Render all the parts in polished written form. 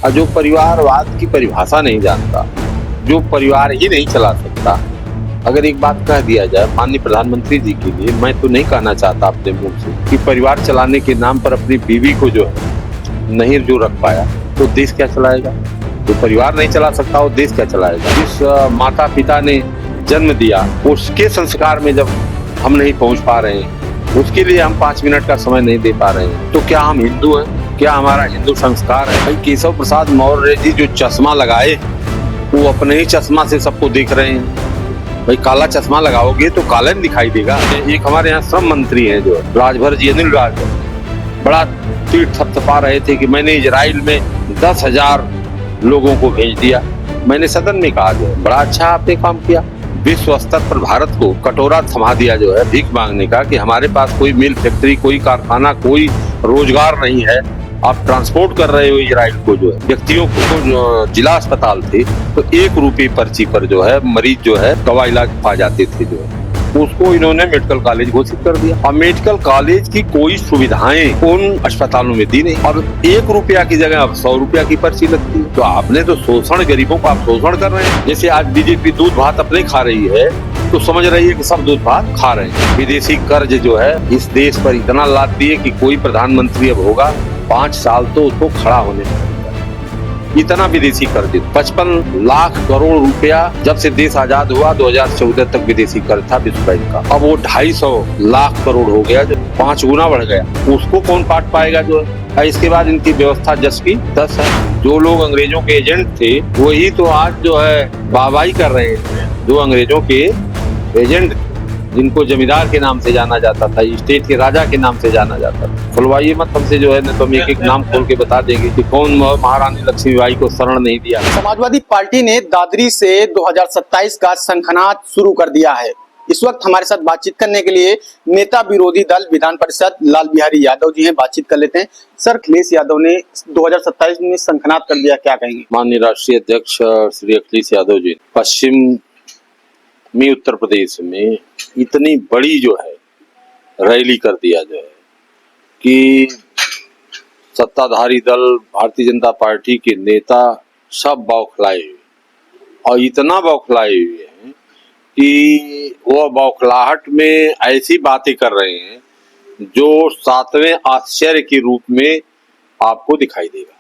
और जो परिवारवाद की परिभाषा नहीं जानता, जो परिवार ही नहीं चला सकता, अगर एक बात कह दिया जाए माननीय प्रधानमंत्री जी के लिए, मैं तो नहीं कहना चाहता अपने मुंह से कि परिवार चलाने के नाम पर अपनी बीवी को जो है नहीं जो रख पाया तो देश क्या चलाएगा। जो परिवार नहीं चला सकता वो देश क्या चलाएगा। जिस माता पिता ने जन्म दिया उसके संस्कार में जब हम नहीं पहुंच पा रहे हैं, उसके लिए हम 5 मिनट का समय नहीं दे पा रहे हैं, तो क्या हम हिंदू हैं? क्या हमारा हिंदू संस्कार है? भाई केशव प्रसाद मौर्य जी जो चश्मा लगाए वो अपने ही चश्मा से सबको देख रहे हैं। भाई काला चश्मा लगाओगे तो काला नहीं दिखाई देगा। एक हमारे यहाँ श्रम मंत्री है जो राजभर जी, अनिल राजभर, बड़ा तीर थपथपा रहे थे कि मैंने इजराइल में 10,000 लोगों को भेज दिया। मैंने सदन में कहा जो बड़ा अच्छा आपने काम किया। विश्व स्तर पर भारत को कटोरा थमा दिया जो है भीख मांगने का कि हमारे पास कोई मिल फैक्ट्री, कोई कारखाना, कोई रोजगार नहीं है। आप ट्रांसपोर्ट कर रहे हो इजराइल को जो है व्यक्तियों को। जो जिला अस्पताल थे तो 1 रुपये पर्ची पर जो है मरीज जो है दवा इलाज पा जाते थे जो है, उसको इन्होंने मेडिकल कॉलेज घोषित कर दिया। और मेडिकल कॉलेज की कोई सुविधाएं उन अस्पतालों में दी नहीं और 1 रुपया की जगह अब 100 रुपया की पर्ची लगती है। तो आपने तो शोषण, गरीबों को आप शोषण कर रहे हैं। जैसे आज बीजेपी दूध भात अपने खा रही है तो समझ रही है कि सब दूध भात खा रहे हैं। विदेशी कर्ज जो है इस देश पर इतना लाद दिए कि कोई प्रधानमंत्री अब होगा 5 साल तो उसको खड़ा होने में इतना विदेशी कर्ज। 55 लाख करोड़ रुपया जब से देश आजाद हुआ 2014 तक विदेशी कर्ज था विश्व बैंक का। अब वो 250 लाख करोड़ हो गया, जो 5 गुना बढ़ गया। उसको कौन काट पाएगा जो है। इसके बाद इनकी व्यवस्था 10 की 10 है। जो लोग अंग्रेजों के एजेंट थे वही तो आज जो है वाहवाही कर रहे हैं। जो अंग्रेजों के एजेंट जिनको जमींदार के नाम से जाना जाता था, स्टेट के राजा के नाम से जाना जाता था। खुलवाइए मत हमसे जो है, न तो हम एक नाम खोल के बता देंगे कि कौन महारानी लक्ष्मीबाई को शरण नहीं दिया। समाजवादी पार्टी ने दादरी से 2027 का शंखनाद शुरू कर दिया है। इस वक्त हमारे साथ बातचीत करने के लिए नेता विरोधी दल विधान परिषद लाल बिहारी यादव जी हैं। बातचीत कर लेते हैं। सर, अखिलेश यादव ने 2027 में शंखनाद कर दिया, क्या कहेंगे? माननीय राष्ट्रीय अध्यक्ष श्री अखिलेश यादव जी पश्चिम में उत्तर प्रदेश में इतनी बड़ी जो है रैली कर दिया जो है कि सत्ताधारी दल भारतीय जनता पार्टी के नेता सब बौखलाए हुए और इतना बौखलाए हुए हैं कि वो बौखलाहट में ऐसी बातें कर रहे हैं जो 7वें आश्चर्य के रूप में आपको दिखाई देगा।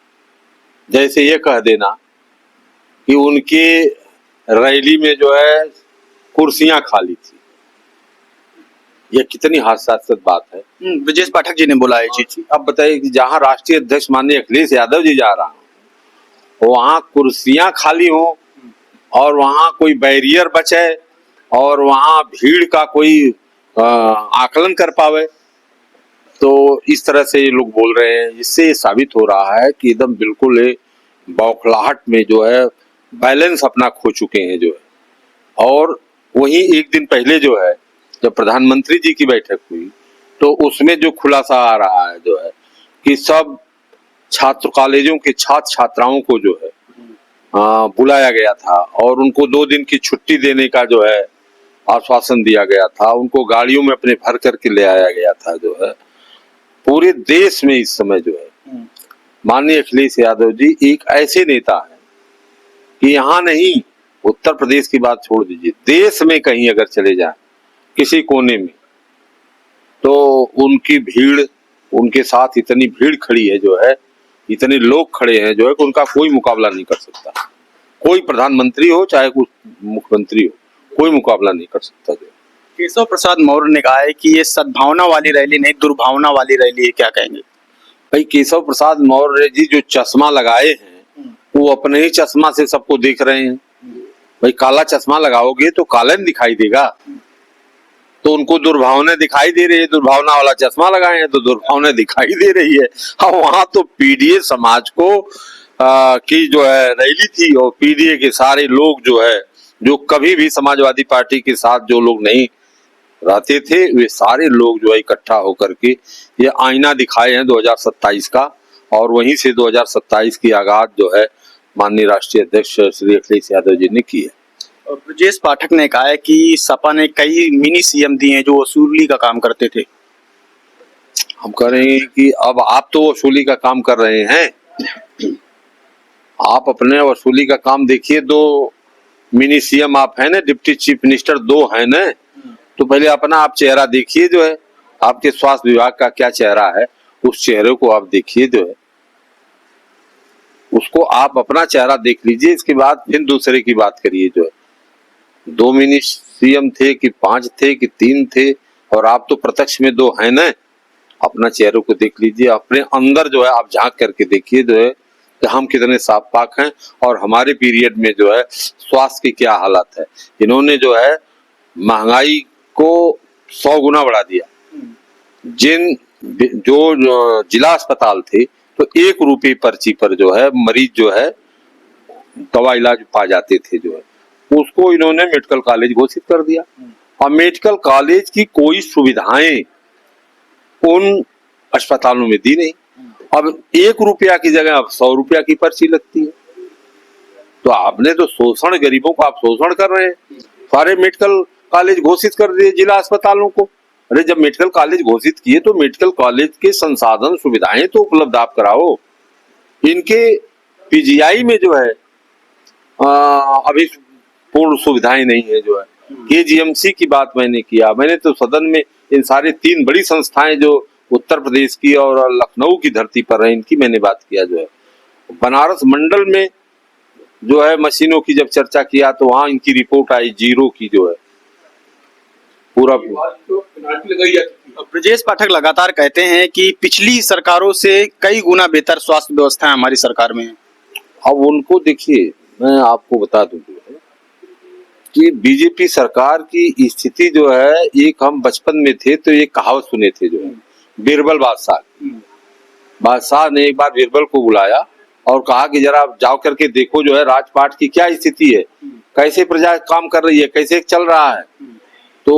जैसे ये कह देना कि उनके रैली में जो है कुर्सियां खाली थी। यह कितनी हास्यास्पद बात है। ब्रजेश पाठक जी ने बोला है चीज। अब बताइए कि जहां राष्ट्रीय अध्यक्ष माननीय अखिलेश यादव जी जा रहा हूं वहां कुर्सियां खाली हो और वहां कोई बैरियर बचे और वहां भीड़ का कोई आकलन कर पावे, तो इस तरह से ये लोग बोल रहे हैं। इससे साबित हो रहा है कि एकदम बिल्कुल बौखलाहट में जो है बैलेंस अपना खो चुके हैं जो है। और वहीं एक दिन पहले जो है जब प्रधानमंत्री जी की बैठक हुई तो उसमें जो खुलासा आ रहा है जो है कि सब छात्र कॉलेजों के छात्र छात्राओं को जो है बुलाया गया था और उनको 2 दिन की छुट्टी देने का जो है आश्वासन दिया गया था। उनको गाड़ियों में अपने भर करके ले आया गया था जो है। पूरे देश में इस समय जो है माननीय अखिलेश यादव जी एक ऐसे नेता है कि यहाँ नहीं, उत्तर प्रदेश की बात छोड़ दीजिए, देश में कहीं अगर चले जाएं किसी कोने में तो उनकी भीड़, उनके साथ इतनी भीड़ खड़ी है जो है, इतने लोग खड़े हैं जो है कि उनका कोई मुकाबला नहीं कर सकता। कोई प्रधानमंत्री हो चाहे कोई मुख्यमंत्री हो, कोई मुकाबला नहीं कर सकता। जो केशव प्रसाद मौर्य ने कहा है कि ये सद्भावना वाली रैली नहीं, दुर्भावना वाली रैली है, क्या कहेंगे? भाई केशव प्रसाद मौर्य जी जो चश्मा लगाए हैं वो अपने ही चश्मा से सबको देख रहे हैं। भाई काला चश्मा लगाओगे तो काला नहीं दिखाई देगा, तो उनको दुर्भावना दिखाई दे रही है। दुर्भावना वाला चश्मा लगाए हैं तो दुर्भावना दिखाई दे रही है। हाँ, वहां तो पीडीए समाज को की जो है रैली थी और पीडीए के सारे लोग जो है, जो कभी भी समाजवादी पार्टी के साथ जो लोग नहीं रहते थे, वे सारे लोग जो है इकट्ठा होकर के ये आईना दिखाए हैं 2027 का। और वहीं से 2027 की आगाज जो है माननीय राष्ट्रीय अध्यक्ष श्री अखिलेश यादव जी ने की है। ब्रजेश पाठक ने कहा है कि सपा ने कई मिनी सीएम दिए हैं जो वसूली का काम करते थे। हम कह रहे हैं कि अब आप तो वसूली का काम कर रहे हैं। आप अपने वसूली का काम देखिए। 2 मिनी सीएम आप है ना, डिप्टी चीफ मिनिस्टर 2 है ना, तो पहले अपना आप चेहरा देखिए जो है, आपके स्वास्थ्य विभाग का क्या चेहरा है, उस चेहरे को आप देखिए जो है, उसको आप अपना चेहरा देख लीजिए, इसके बाद फिर दूसरे की बात करिए जो है। 2 मिनी सीएम थे कि 5 थे कि 3 थे, और आप तो प्रत्यक्ष में 2 है ना। अपना चेहरों को देख लीजिए, अपने अंदर जो है आप झांक करके देखिए जो है कि हम कितने साफ पाक हैं, और हमारे पीरियड में जो है स्वास्थ्य की क्या हालत है। इन्होंने जो है महंगाई को 100 गुना बढ़ा दिया। जो जिला अस्पताल थे तो 1 रुपये पर्ची पर जो है मरीज जो है दवा इलाज पा जाते थे जो है, उसको इन्होंने मेडिकल कॉलेज घोषित कर दिया। और मेडिकल कॉलेज की कोई सुविधाएं उन अस्पतालों में दी नहीं। अब 1 रुपया की जगह अब 100 रुपया की पर्ची लगती है। तो आपने तो शोषण, गरीबों का आप शोषण कर रहे हैं। सारे मेडिकल कॉलेज घोषित कर दिए जिला अस्पतालों को। अरे जब मेडिकल कॉलेज घोषित किए तो मेडिकल कॉलेज के संसाधन सुविधाएं तो उपलब्ध आप कराओ। इनके पीजीआई में जो है अभी पूर्ण सुविधाएं नहीं है जो है। केजीएमसी की बात मैंने किया, मैंने तो सदन में इन सारे 3 बड़ी संस्थाएं जो उत्तर प्रदेश की और लखनऊ की धरती पर है, इनकी मैंने बात किया जो है। बनारस मंडल में जो है मशीनों की जब चर्चा किया तो वहां इनकी रिपोर्ट आई 0 की जो है, पूरा। ब्रजेश पाठक लगातार कहते हैं कि पिछली सरकारों से कई गुना बेहतर स्वास्थ्य व्यवस्था हमारी सरकार में है। अब उनको देखिए, मैं आपको बता दूं कि बीजेपी सरकार की स्थिति जो है, एक हम बचपन में थे तो एक कहावत सुने थे जो है, बीरबल बादशाह ने एक बार बीरबल को बुलाया और कहा कि जरा जाओ करके देखो जो है राजपाट की क्या स्थिति है, कैसे प्रजा काम कर रही है, कैसे चल रहा है। तो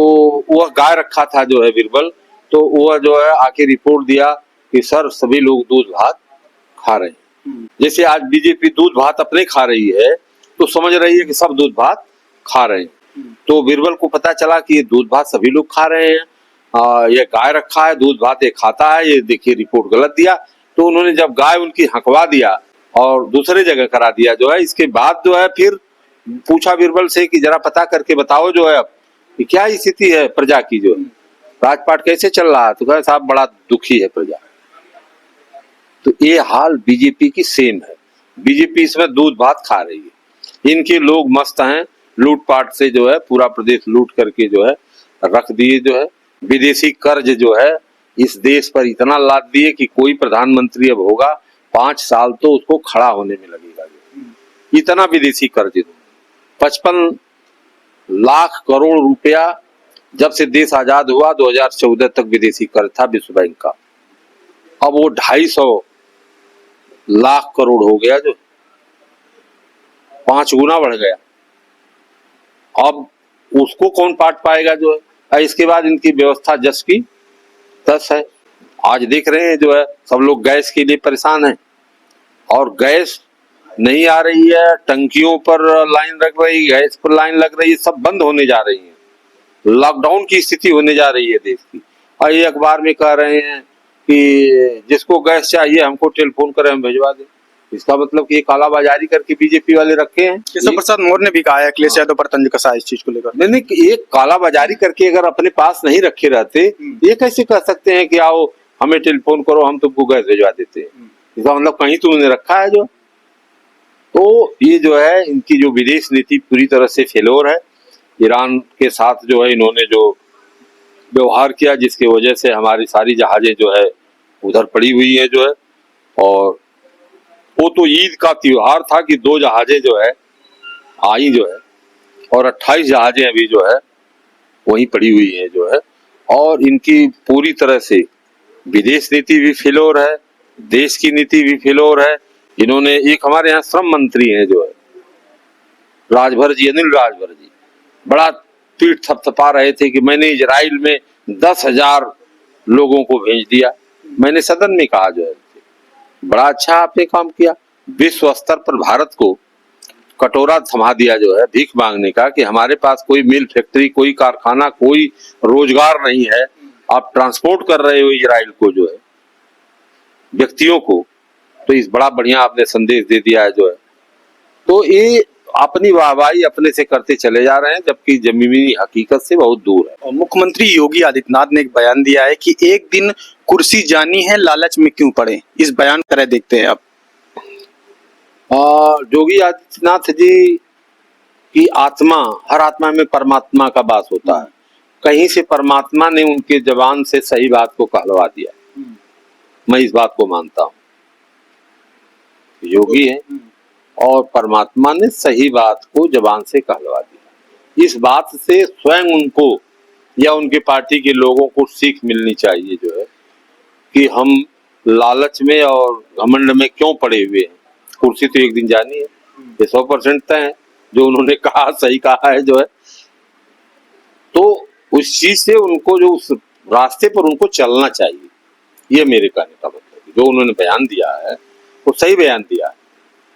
वह गाय रखा था जो है बीरबल, तो वह जो है आके रिपोर्ट दिया कि सर सभी लोग दूध भात खा रहे हैं। जैसे आज बीजेपी दूध भात अपने खा रही है तो समझ रही है कि सब दूध भात खा रहे हैं। तो बीरबल को पता चला कि ये दूध भात सभी लोग खा रहे हैं, ये गाय रखा है, दूध भात ये खाता है, ये देखिए रिपोर्ट गलत दिया। तो उन्होंने जब गाय उनकी हकवा दिया और दूसरे जगह करा दिया जो है, इसके बाद जो है फिर पूछा बीरबल से कि जरा पता करके बताओ जो है अब कि क्या स्थिति है प्रजा की, जो राजपाट कैसे चल रहा है। तो कहा साहब बड़ा दुखी है प्रजा। तो ये हाल बीजेपी की सेम है। बीजेपी इसमें दूध भात खा रही है, इनके लोग मस्त हैं, लूटपाट से जो है पूरा प्रदेश लूट करके जो है रख दिए जो है। विदेशी कर्ज जो है इस देश पर इतना लाद दिए कि कोई प्रधानमंत्री अब होगा 5 साल तो उसको खड़ा होने में लगेगा। इतना विदेशी कर्ज, 55 लाख करोड़ रुपया जब से देश आजाद हुआ 2014 तक विदेशी कर्ज था विश्व बैंक का। अब वो 250 लाख करोड़ हो गया, जो 5 गुना बढ़ गया। अब उसको कौन पाट पाएगा जो है। इसके बाद इनकी व्यवस्था जस की तस है। आज देख रहे हैं जो है सब लोग गैस के लिए परेशान हैं, और गैस नहीं आ रही है, टंकियों पर लाइन लग रही, गैस पर लाइन लग रही है, सब बंद होने जा रही है। लॉकडाउन की स्थिति होने जा रही है देश की। और ये अखबार में कह रहे हैं कि जिसको गैस चाहिए हमको टेलीफोन करें हम भिजवा दें। इसका मतलब कि ये कालाबाजारी करके बीजेपी वाले रखे हैं। केशव प्रसाद मौर्य ने भी कहा है अखिलेश यादव पर तंज कसा इस चीज को लेकर। नहीं, ये कालाबाजारी करके अगर अपने पास नहीं रखे रहते, ये कैसे कह सकते हैं कि आओ हमें टेलीफोन करो हम तुमको गैस भिजवा देते हैं। इसका मतलब कहीं तुमने रखा है जो। तो ये जो है इनकी जो विदेश नीति पूरी तरह से फेलोर है। ईरान के साथ जो है इन्होंने जो व्यवहार किया, जिसकी वजह से हमारी सारी जहाजें जो है उधर पड़ी हुई है जो है। और वो तो ईद का त्योहार था कि 2 जहाजें जो है आई जो है, और 28 जहाजें अभी जो है वहीं पड़ी हुई है जो है। और इनकी पूरी तरह से विदेश नीति भी फेलोर है, देश की नीति भी फेलोर है। इन्होंने एक हमारे यहाँ श्रम मंत्री हैं जो है राजभर जी, अनिल राजभर जी, बड़ा पीठ थपथपा रहे थे कि मैंने इजराइल में 10,000 लोगों को भेज दिया। मैंने सदन में कहा जो है बड़ा अच्छा आपने काम किया। विश्व स्तर पर भारत को कटोरा थमा दिया जो है भीख मांगने का, कि हमारे पास कोई मिल फैक्ट्री, कोई कारखाना, कोई रोजगार नहीं है। आप ट्रांसपोर्ट कर रहे हो इजराइल को जो है व्यक्तियों को। तो इस बड़ा बढ़िया आपने संदेश दे दिया है जो है। तो ये अपनी वाहवाही अपने से करते चले जा रहे हैं, जबकि जमीनी हकीकत से बहुत दूर है। और मुख्यमंत्री योगी आदित्यनाथ ने एक बयान दिया है कि एक दिन कुर्सी जानी है, लालच में क्यों पड़े। इस बयान को तरह देखते हैं आप। योगी आदित्यनाथ जी की आत्मा, हर आत्मा में परमात्मा का वास होता है। कहीं से परमात्मा ने उनके जबान से सही बात को कहलवा दिया। मैं इस बात को मानता हूँ, योगी है और परमात्मा ने सही बात को जबान से कहलवा दिया। इस बात से स्वयं उनको या उनके पार्टी के लोगों को सीख मिलनी चाहिए जो है कि हम लालच में और घमंड में क्यों पड़े हुए हैं। कुर्सी तो एक दिन जानी है, ये 100% तय है। जो उन्होंने कहा सही कहा है जो है, तो उस चीज से उनको, जो उस रास्ते पर उनको चलना चाहिए, ये मेरे कहने का मतलब है। जो उन्होंने बयान दिया है वो सही बयान दिया है,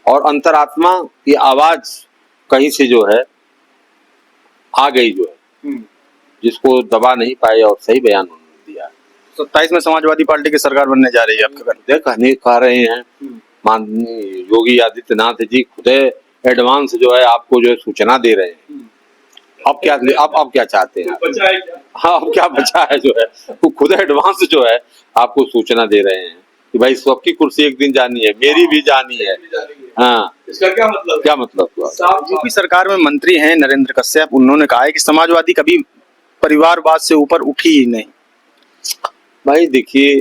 और अंतरात्मा की आवाज कहीं से जो है आ गई जो है, जिसको दबा नहीं पाए, और सही बयान उन्होंने दिया है। 27 में समाजवादी पार्टी की सरकार बनने जा रही है आपके घर। कहने कह रहे हैं माननीय योगी आदित्यनाथ जी खुद एडवांस जो है आपको जो है सूचना दे रहे हैं। अब क्या चाहते हैं? हाँ, अब क्या बचा है जो है, वो खुद एडवांस जो है आपको सूचना दे रहे हैं कि भाई सबकी कुर्सी एक दिन जानी है, मेरी भी जानी है। हाँ, इसका क्या मतलब हुआ? यूपी सरकार में मंत्री हैं नरेंद्र कश्यप, उन्होंने कहा है कि समाजवादी कभी परिवारवाद से ऊपर उठी ही नहीं। भाई देखिए,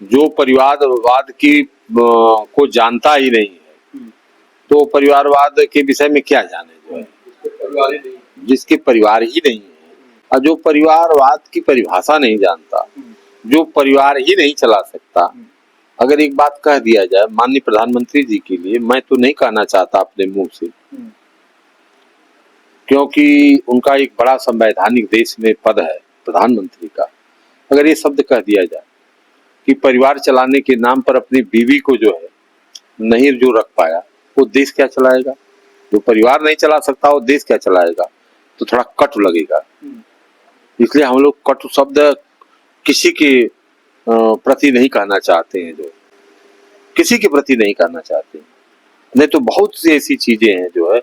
जो परिवारवाद की को जानता ही नहीं है, तो परिवारवाद के विषय में क्या जाने जो है, जिसके परिवार ही नहीं है, और जो परिवारवाद की परिभाषा नहीं जानता, जो परिवार ही नहीं चला सकता। अगर एक बात कह दिया जाए माननीय प्रधानमंत्री जी के लिए, मैं तो नहीं कहना चाहता अपने मुंह से, क्योंकि उनका एक बड़ा संवैधानिक देश में पद है प्रधानमंत्री का। अगर ये शब्द कह दिया जाए कि परिवार चलाने के नाम पर अपनी बीवी को जो है नहीं जो रख पाया, वो देश क्या चलाएगा? जो परिवार नहीं चला सकता वो देश क्या चलाएगा? तो थोड़ा कटु लगेगा। इसलिए हम लोग कटु शब्द किसी के प्रति नहीं कहना चाहते हैं, जो किसी के प्रति नहीं कहना चाहते। नहीं तो बहुत सी ऐसी चीजें हैं जो है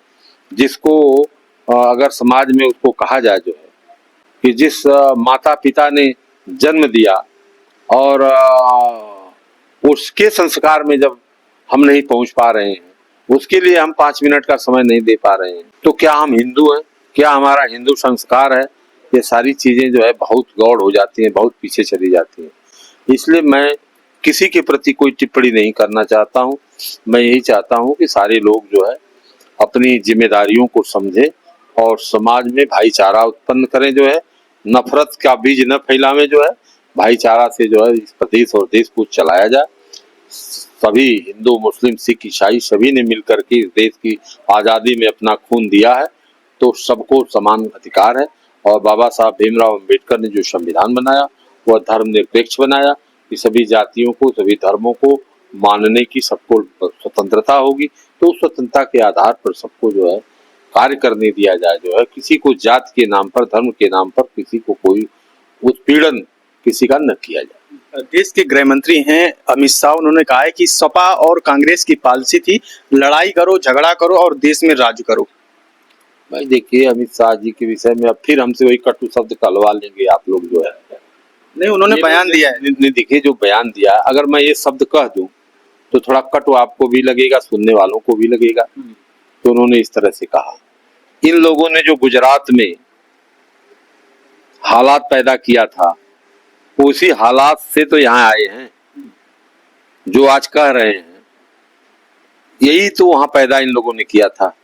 जिसको अगर समाज में उसको कहा जाए जो है कि जिस माता पिता ने जन्म दिया और उसके संस्कार में जब हम नहीं पहुंच पा रहे हैं, उसके लिए हम 5 मिनट का समय नहीं दे पा रहे हैं, तो क्या हम हिंदू हैं? क्या हमारा हिंदू संस्कार है? ये सारी चीजें जो है बहुत गौड़ हो जाती हैं, बहुत पीछे चली जाती हैं। इसलिए मैं किसी के प्रति कोई टिप्पणी नहीं करना चाहता हूँ। मैं यही चाहता हूँ कि सारे लोग जो है अपनी जिम्मेदारियों को समझें और समाज में भाईचारा उत्पन्न करें, जो है नफरत का बीज न फैलावे, जो है भाईचारा से जो है इस प्रदेश और देश को चलाया जाए। सभी हिंदू, मुस्लिम, सिख, ईसाई सभी ने मिलकर के इस देश की आज़ादी में अपना खून दिया है, तो सबको समान अधिकार है। और बाबा साहब भीमराव अम्बेडकर ने जो संविधान बनाया वह धर्मनिरपेक्ष बनाया कि सभी जातियों को, सभी धर्मों को मानने की सबको स्वतंत्रता होगी। तो उस स्वतंत्रता के आधार पर सबको जो है कार्य करने दिया जाए, जो है किसी को जात के नाम पर, धर्म के नाम पर किसी को कोई उत्पीड़न किसी का न किया जाए। देश के गृह मंत्री हैं अमित शाह, उन्होंने कहा है कि सपा और कांग्रेस की पॉलिसी थी लड़ाई करो, झगड़ा करो और देश में राज करो। भाई देखिए, अमित शाह जी के विषय में अब फिर हमसे वही कटु शब्द कहलवा लेंगे आप लोग जो है। नहीं, उन्होंने बयान दिया है। नहीं, देखिए जो बयान दिया है, अगर मैं ये शब्द कह दूं तो थोड़ा कटु आपको भी लगेगा, सुनने वालों को भी लगेगा। तो उन्होंने इस तरह से कहा, इन लोगों ने जो गुजरात में हालात पैदा किया था, उसी हालात से तो यहाँ आए हैं। जो आज कह रहे हैं यही तो वहां पैदा इन लोगों ने किया था,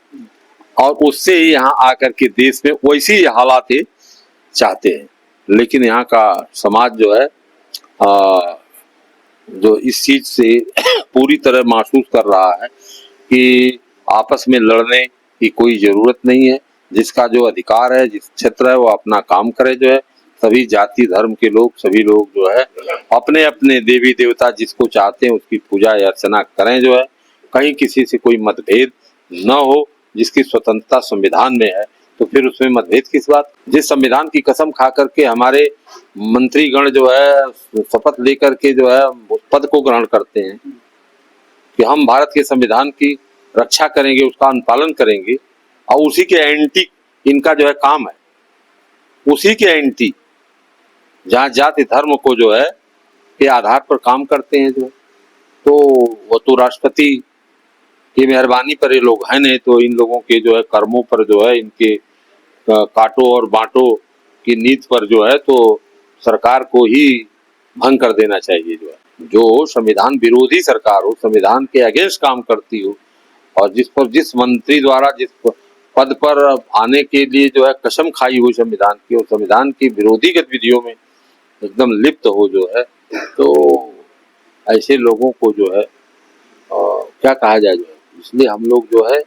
और उससे ही यहाँ आकर के देश में वैसी ही हालात चाहते हैं। लेकिन यहाँ का समाज जो है जो इस चीज से पूरी तरह महसूस कर रहा है कि आपस में लड़ने की कोई जरूरत नहीं है। जिसका जो अधिकार है, जिस क्षेत्र है, वो अपना काम करे। जो है सभी जाति धर्म के लोग, सभी लोग जो है अपने अपने देवी देवता जिसको चाहते हैं उसकी पूजा या अर्चना करें। जो है कहीं किसी से कोई मतभेद न हो। जिसकी स्वतंत्रता संविधान में है तो फिर उसमें मतभेद किस बात? जिस संविधान की कसम खा करके हमारे मंत्रीगण जो है शपथ लेकर के जो है उस पद को ग्रहण करते हैं कि हम भारत के संविधान की रक्षा करेंगे, उसका अनुपालन करेंगे और उसी के एंटी इनका जो है काम है, उसी के एंटी जहाँ जाति धर्म को जो है के आधार पर काम करते हैं जो, तो वो तो राष्ट्रपति की मेहरबानी पर ये लोग हैं, नहीं तो इन लोगों के जो है कर्मों पर जो है, इनके काटो और बांटो की नीति पर जो है तो सरकार को ही भंग कर देना चाहिए। जो है जो संविधान विरोधी सरकार हो, संविधान के अगेंस्ट काम करती हो और जिस मंत्री द्वारा जिस पद पर आने के लिए जो है कसम खाई हुई संविधान की और संविधान की विरोधी गतिविधियों में एकदम लिप्त हो जो है, तो ऐसे लोगों को जो है क्या कहा जाए जो है, इसलिए हम लोग जो है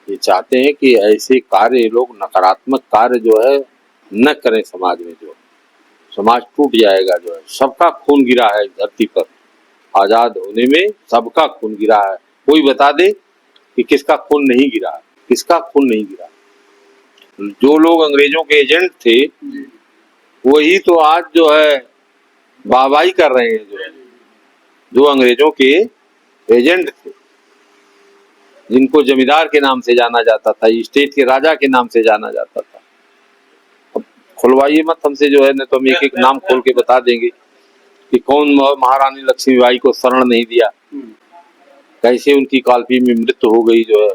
ये चाहते हैं कि ऐसे कार्य लोग नकारात्मक कार्य जो है न करें समाज में। जो समाज टूट जाएगा जो है, सबका खून गिरा है धरती पर, आजाद होने में सबका खून गिरा है। कोई बता दे कि किसका खून नहीं गिरा, किसका खून नहीं गिरा। जो लोग अंग्रेजों के एजेंट थे वही तो आज जो है वाहवाही कर रहे हैं। जो है जो अंग्रेजों के एजेंट थे, जिनको जमींदार के नाम से जाना जाता था, स्टेट के राजा के नाम से जाना जाता था। अब खुलवाइए मत हमसे जो है, नहीं तो हम एक एक नाम खोल के बता देंगे कि कौन महारानी लक्ष्मीबाई को शरण नहीं दिया, कैसे उनकी कालपी में मृत्यु हो गई। जो है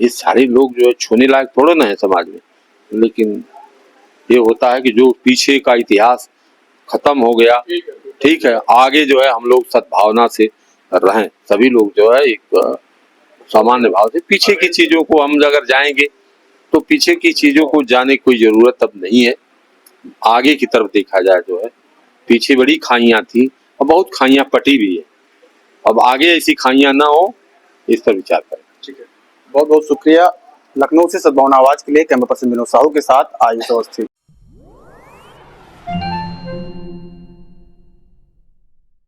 ये सारे लोग जो है छूने लायक थोड़े ना है समाज में, लेकिन ये होता है कि जो पीछे का इतिहास खत्म हो गया, ठीक है, आगे जो है हम लोग सद्भावना से रहें, सभी लोग जो है एक सामान्य भाव से। पीछे की चीजों को हम अगर जाएंगे तो पीछे की चीजों को जाने की कोई जरूरत अब नहीं है, आगे की तरफ देखा जाए जो है पीछे बड़ी खाइयां थी और बहुत खाइयां पटी भी है, अब आगे ऐसी खाइयां ना हो इस पर विचार करें। ठीक है, बहुत बहुत शुक्रिया। लखनऊ से सद्भावना आवाज के लिए कैमरा पर्सन विनोद साहू के साथ आयुष अवस्थी।